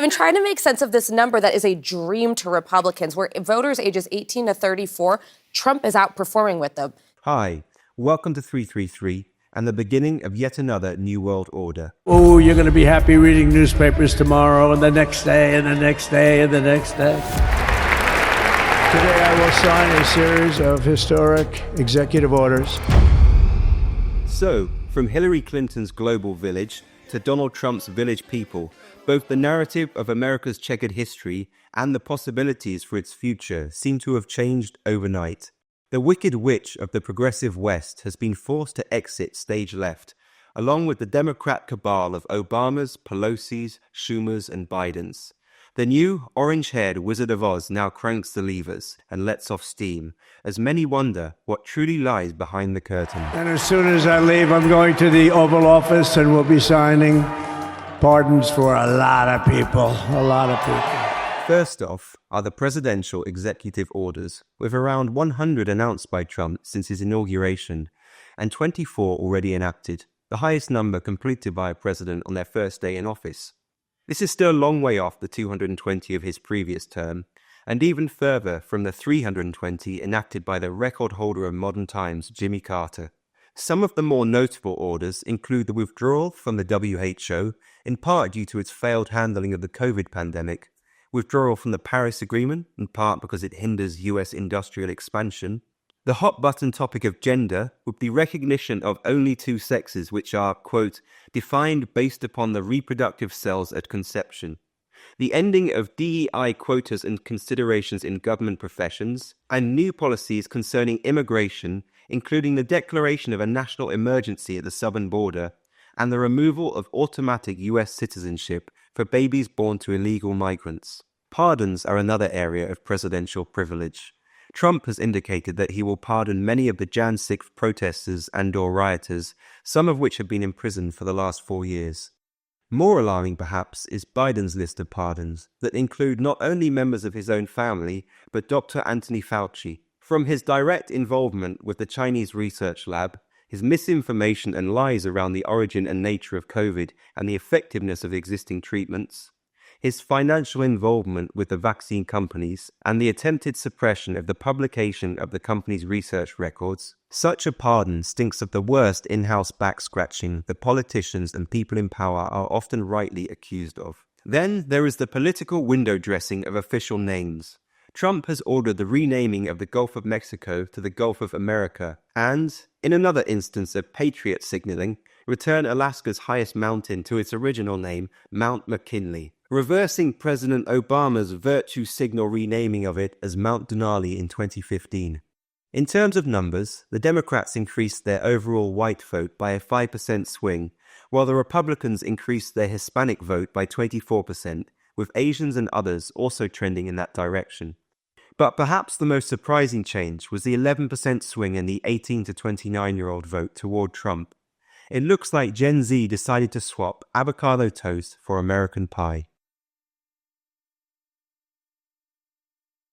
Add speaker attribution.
Speaker 1: been trying to make sense of this number that is a dream to Republicans, where voters ages 18 to 34, Trump is outperforming with them.
Speaker 2: Hi, welcome to 333 and the beginning of yet another New World Order.
Speaker 3: Oh, you're going to be happy reading newspapers tomorrow and the next day and the next day and the next day. Today I will sign a series of historic executive orders.
Speaker 2: So, from Hillary Clinton's global village to Donald Trump's village people, both the narrative of America's checkered history and the possibilities for its future seem to have changed overnight. The Wicked Witch of the progressive West has been forced to exit stage left, along with the Democrat cabal of Obamas, Pelosi's, Schumer's, and Biden's. The new, orange-haired Wizard of Oz now cranks the levers and lets off steam, as many wonder what truly lies behind the curtain.
Speaker 3: And as soon as I leave, I'm going to the Oval Office and we'll be signing pardons for a lot of people,
Speaker 2: First off are the presidential executive orders, with around 100 announced by Trump since his inauguration, and 24 already enacted, the highest number completed by a president on their first day in office. This is still a long way off the 220 of his previous term, and even further from the 320 enacted by the record holder of modern times, Jimmy Carter. Some of the more notable orders include the withdrawal from the WHO, in part due to its failed handling of the COVID pandemic, withdrawal from the Paris Agreement, in part because it hinders US industrial expansion, the hot-button topic of gender, with the recognition of only two sexes which are, quote, defined based upon the reproductive cells at conception, the ending of DEI quotas and considerations in government professions, and new policies concerning immigration, including the declaration of a national emergency at the southern border, and the removal of automatic US citizenship for babies born to illegal migrants. Pardons are another area of presidential privilege. Trump has indicated that he will pardon many of the Jan 6th protesters and/or rioters, some of which have been imprisoned for the last 4 years. More alarming, perhaps, is Biden's list of pardons that include not only members of his own family, but Dr. Anthony Fauci. From his direct involvement with the Chinese research lab, his misinformation and lies around the origin and nature of COVID and the effectiveness of existing treatments, his financial involvement with the vaccine companies, and the attempted suppression of the publication of the company's research records, such a pardon stinks of the worst in-house back-scratching the politicians and people in power are often rightly accused of. Then there is the political window dressing of official names. Trump has ordered the renaming of the Gulf of Mexico to the Gulf of America and, in another instance of patriot signaling, return Alaska's highest mountain to its original name, Mount McKinley, reversing President Obama's virtue signal renaming of it as Mount Denali in 2015. In terms of numbers, the Democrats increased their overall white vote by a 5% swing, while the Republicans increased their Hispanic vote by 24%, with Asians and others also trending in that direction. But perhaps the most surprising change was the 11% swing in the 18 to 29-year-old vote toward Trump. It looks like Gen Z decided to swap avocado toast for American pie.